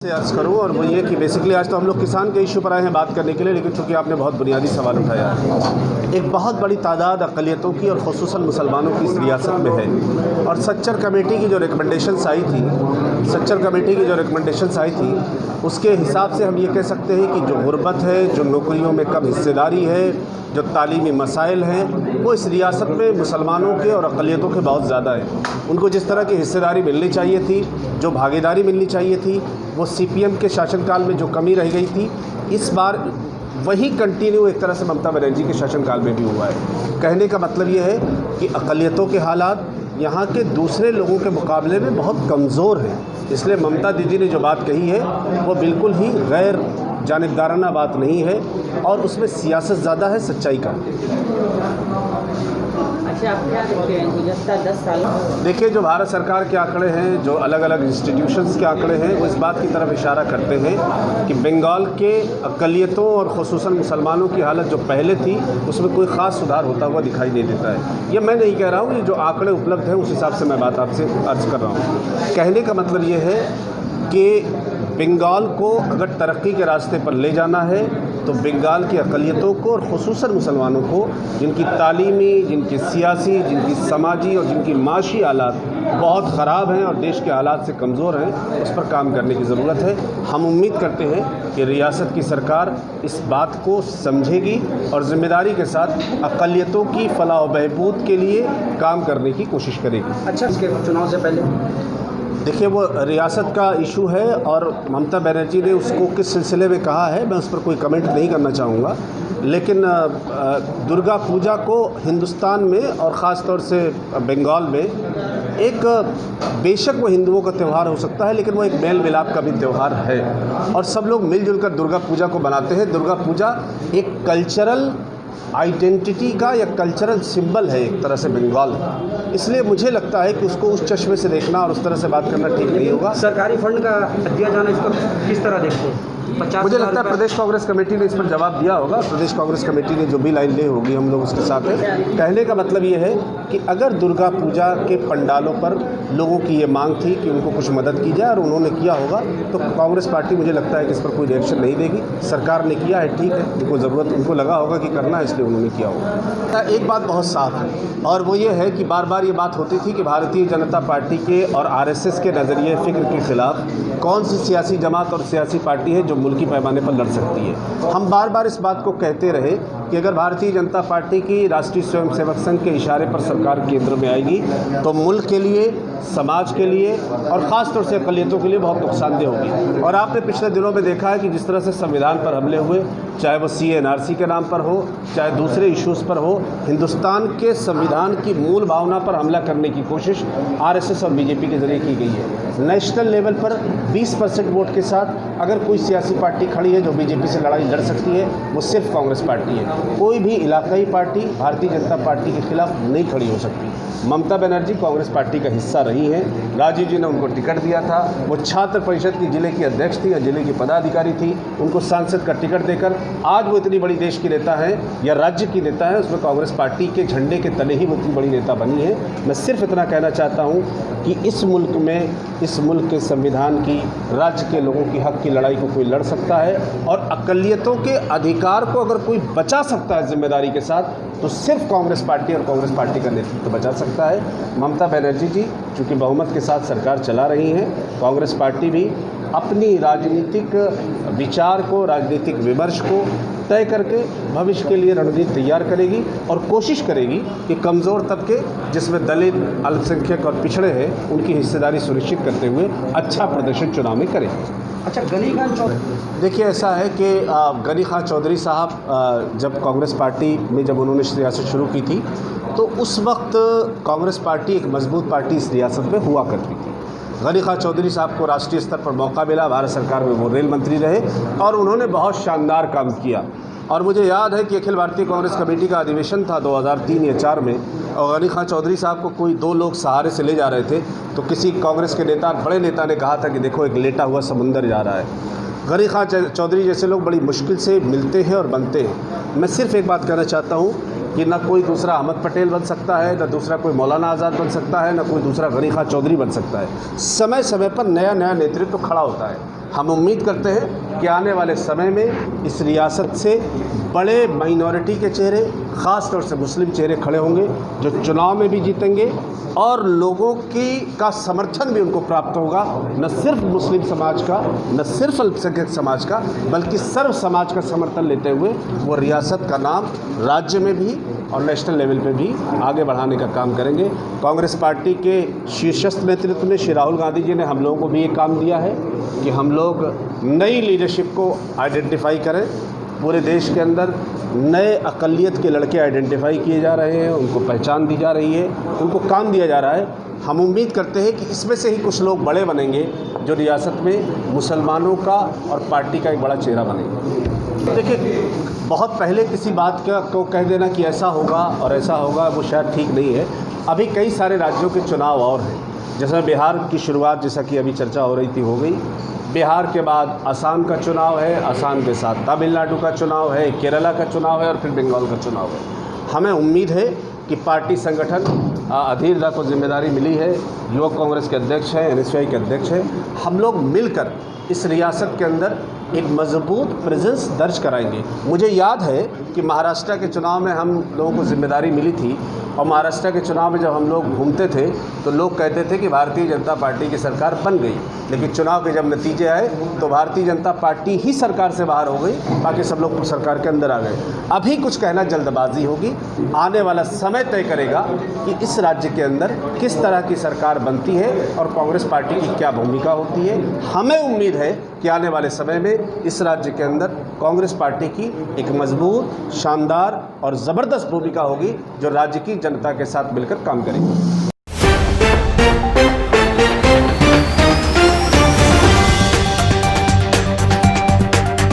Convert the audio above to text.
से अर्ज करूँ और वो ये कि बेसिकली आज तो हम लोग किसान के इशू पर आए हैं बात करने के लिए, लेकिन चूंकि आपने बहुत बुनियादी सवाल उठाया है। एक बहुत बड़ी तादाद अक़लियतों की और ख़ुसूसन मुसलमानों की इस रियासत में है और सच्चर कमेटी की जो रिकमेंडेशंस आई थी उसके हिसाब से हम ये कह सकते हैं कि जो गुर्बत है, जो नौकरियों में कम हिस्सेदारी है, जो तालीमी मसाइल हैं, वो इस रियासत में मुसलमानों के और अक़लियतों के बहुत ज़्यादा है। उनको जिस तरह की हिस्सेदारी मिलनी चाहिए थी, जो भागीदारी मिलनी चाहिए थी, वो सीपीएम के शासनकाल में जो कमी रह गई थी, इस बार वही कंटिन्यू एक तरह से ममता बनर्जी के शासनकाल में भी हुआ है। कहने का मतलब ये है कि अक़लियतों के हालात यहाँ के दूसरे लोगों के मुकाबले में बहुत कमज़ोर हैं। इसलिए ममता दीदी ने जो बात कही है वो बिल्कुल ही गैर जानिबदाराना बात नहीं है और उसमें सियासत ज़्यादा है, सच्चाई का। अच्छा, आप क्या देखते हैं गुज़श्ता 10 साल? देखिए, जो भारत सरकार के आंकड़े हैं, जो अलग अलग इंस्टीट्यूशंस के आंकड़े हैं, वो इस बात की तरफ इशारा करते हैं कि बंगाल के अक़लियतों और ख़ुसूसन मुसलमानों की हालत जो पहले थी उसमें कोई ख़ास सुधार होता हुआ दिखाई नहीं देता है। ये मैं नहीं कह रहा हूँ, ये जो आंकड़े उपलब्ध हैं उस हिसाब से मैं बात आपसे अर्ज़ कर रहा हूँ। कहने का मतलब ये है कि बंगाल को अगर तरक्की के रास्ते पर ले जाना है तो बंगाल की अक़लियतों को और ख़ुसूसन मुसलमानों को, जिनकी तालीमी, जिनकी सियासी, जिनकी समाजी और जिनकी माशी हालात बहुत ख़राब हैं और देश के हालात से कमज़ोर हैं, उस पर काम करने की ज़रूरत है। हम उम्मीद करते हैं कि रियासत की सरकार इस बात को समझेगी और ज़िम्मेदारी के साथ अक़लियतों की फ़लाह व बहबूद के लिए काम करने की कोशिश करेगी। अच्छा, इसके चुनाव से पहले देखिए, वो रियासत का इशू है और ममता बनर्जी ने उसको किस सिलसिले में कहा है, मैं उस पर कोई कमेंट नहीं करना चाहूँगा। लेकिन दुर्गा पूजा को हिंदुस्तान में और ख़ास तौर से बंगाल में एक, बेशक वो हिंदुओं का त्यौहार हो सकता है, लेकिन वो एक मेल मिलाप का भी त्यौहार है और सब लोग मिलजुल कर दुर्गा पूजा को बनाते हैं। दुर्गा पूजा एक कल्चरल आइडेंटिटी का या कल्चरल सिंबल है एक तरह से बंगाल का। इसलिए मुझे लगता है कि उसको उस चश्मे से देखना और उस तरह से बात करना ठीक नहीं होगा। सरकारी फंड का दिया जाना, इसको किस तरह देखते हैं? मुझे लगता है प्रदेश कांग्रेस कमेटी ने इस पर जवाब दिया होगा। प्रदेश कांग्रेस कमेटी ने जो भी लाइन ली होगी हम लोग उसके साथ हैं। कहने का मतलब ये है कि अगर दुर्गा पूजा के पंडालों पर लोगों की ये मांग थी कि उनको कुछ मदद की जाए और उन्होंने किया होगा, तो कांग्रेस पार्टी मुझे लगता है कि इस पर कोई रिएक्शन नहीं देगी। सरकार ने किया है, ठीक है, उनको ज़रूरत, उनको लगा होगा कि करना है, इसलिए उन्होंने किया होगा। एक बात बहुत साफ है और वो ये है कि बार बार ये बात होती थी कि भारतीय जनता पार्टी के और आरएसएस के नज़रिए फ़िक्र के ख़िलाफ़ कौन सी सियासी जमात और सियासी पार्टी है जो मुल्की पैमाने पर लड़ सकती है। हम बार बार इस बात को कहते रहे कि अगर भारतीय जनता पार्टी की राष्ट्रीय स्वयंसेवक संघ के इशारे पर सरकार केंद्र में आएगी तो मुल्क के लिए, समाज के लिए और ख़ास तौर से अक़लियतों के लिए बहुत नुकसानदेह होगी। और आपने पिछले दिनों में देखा है कि जिस तरह से संविधान पर हमले हुए, चाहे वो CNRC के नाम पर हो, चाहे दूसरे इश्यूज़ पर हो, हिंदुस्तान के संविधान की मूल भावना पर हमला करने की कोशिश आरएसएस और बीजेपी के ज़रिए की गई है। नेशनल लेवल पर 20% वोट के साथ अगर कोई सियासी पार्टी खड़ी है जो बीजेपी से लड़ाई लड़ सकती है, वो सिर्फ कांग्रेस पार्टी है। कोई भी इलाकाई पार्टी भारतीय जनता पार्टी के खिलाफ नहीं खड़ी हो सकती। ममता बनर्जी कांग्रेस पार्टी का हिस्सा रही हैं। राजीव जी ने उनको टिकट दिया था, वो छात्र परिषद की ज़िले की अध्यक्ष थी या ज़िले की पदाधिकारी थी, उनको सांसद का टिकट देकर आज वो इतनी बड़ी देश की नेता है या राज्य की नेता है, उसमें कांग्रेस पार्टी के झंडे के तले ही वो इतनी बड़ी नेता बनी है। मैं सिर्फ इतना कहना चाहता हूँ कि इस मुल्क में, इस मुल्क के संविधान की, राज्य के लोगों की हक की लड़ाई को कोई लड़ सकता है और अक़लियतों के अधिकार को अगर कोई बचा सकता है जिम्मेदारी के साथ, तो सिर्फ कांग्रेस पार्टी और कांग्रेस पार्टी का नेतृत्व बचा सकता है। ममता बनर्जी जी चूँकि बहुमत के साथ सरकार चला रही हैं, कांग्रेस पार्टी भी अपनी राजनीतिक विचार को, राजनीतिक विमर्श को तय करके भविष्य के लिए रणनीति तैयार करेगी और कोशिश करेगी कि कमज़ोर तबके, जिसमें दलित, अल्पसंख्यक और पिछड़े हैं, उनकी हिस्सेदारी सुनिश्चित करते हुए अच्छा प्रदर्शन चुनाव में करें। अच्छा, गनी खान चौधरी, देखिए, ऐसा है कि गनी खान चौधरी साहब जब कांग्रेस पार्टी में जब उन्होंने सियासत शुरू की थी तो उस वक्त कांग्रेस पार्टी एक मजबूत पार्टी इस रियासत में हुआ करती थी। गनी खान चौधरी साहब को राष्ट्रीय स्तर पर मौका मिला, भारत सरकार में वो रेल मंत्री रहे और उन्होंने बहुत शानदार काम किया। और मुझे याद है कि अखिल भारतीय कांग्रेस कमेटी का अधिवेशन था 2003 या 4 में और गनी खान चौधरी साहब को कोई 2 लोग सहारे से ले जा रहे थे, तो किसी कांग्रेस के नेता, बड़े नेता ने कहा था कि देखो एक लेटा हुआ समुंदर जा रहा है। गनी खान चौधरी जैसे लोग बड़ी मुश्किल से मिलते हैं और बनते हैं। मैं सिर्फ एक बात कहना चाहता हूँ कि ना कोई दूसरा अहमद पटेल बन सकता है, ना दूसरा कोई मौलाना आज़ाद बन सकता है, ना कोई दूसरा गनी खान चौधरी बन सकता है। समय समय पर नया नया नेतृत्व खड़ा होता है। हम उम्मीद करते हैं कि आने वाले समय में इस रियासत से बड़े माइनॉरिटी के चेहरे, ख़ास तौर से मुस्लिम चेहरे खड़े होंगे जो चुनाव में भी जीतेंगे और लोगों का समर्थन भी उनको प्राप्त होगा, न सिर्फ मुस्लिम समाज का, न सिर्फ अल्पसंख्यक समाज का, बल्कि सर्व समाज का समर्थन लेते हुए वो रियासत का नाम राज्य में भी और नेशनल लेवल पे भी आगे बढ़ाने का काम करेंगे। कांग्रेस पार्टी के शीर्षस्थ नेतृत्व में श्री राहुल गांधी जी ने हम लोगों को भी ये काम दिया है कि हम लोग नई लीडरशिप को आइडेंटिफाई करें। पूरे देश के अंदर नए अक़लियत के लड़के आइडेंटिफाई किए जा रहे हैं, उनको पहचान दी जा रही है, उनको काम दिया जा रहा है। हम उम्मीद करते हैं कि इसमें से ही कुछ लोग बड़े बनेंगे जो रियासत में मुसलमानों का और पार्टी का एक बड़ा चेहरा बनेंगे। देखिए, बहुत पहले किसी बात को कह देना कि ऐसा होगा और ऐसा होगा, वो शायद ठीक नहीं है। अभी कई सारे राज्यों के चुनाव और हैं, जैसे बिहार की शुरुआत, जैसा कि अभी चर्चा हो रही थी, हो गई। बिहार के बाद असम का चुनाव है, असम के साथ तमिलनाडु का चुनाव है, केरला का चुनाव है और फिर बंगाल का चुनाव है। हमें उम्मीद है कि पार्टी संगठन अधीर दा को जिम्मेदारी मिली है, युवक कांग्रेस के अध्यक्ष हैं, NSY के अध्यक्ष हैं, हम लोग मिलकर इस रियासत के अंदर एक मजबूत प्रेजेंस दर्ज कराएंगे। मुझे याद है कि महाराष्ट्र के चुनाव में हम लोगों को जिम्मेदारी मिली थी और महाराष्ट्र के चुनाव में जब हम लोग घूमते थे तो लोग कहते थे कि भारतीय जनता पार्टी की सरकार बन गई, लेकिन चुनाव के जब नतीजे आए तो भारतीय जनता पार्टी ही सरकार से बाहर हो गई, बाकी सब लोग सरकार के अंदर आ गए। अभी कुछ कहना जल्दबाजी होगी, आने वाला समय तय करेगा कि इस राज्य के अंदर किस तरह की सरकार बनती है और कांग्रेस पार्टी की क्या भूमिका होती है। हमें उम्मीद है कि आने वाले समय में इस राज्य के अंदर कांग्रेस पार्टी की एक मजबूत, शानदार और ज़बरदस्त भूमिका होगी जो राज्य की जनता के साथ मिलकर काम करेगी।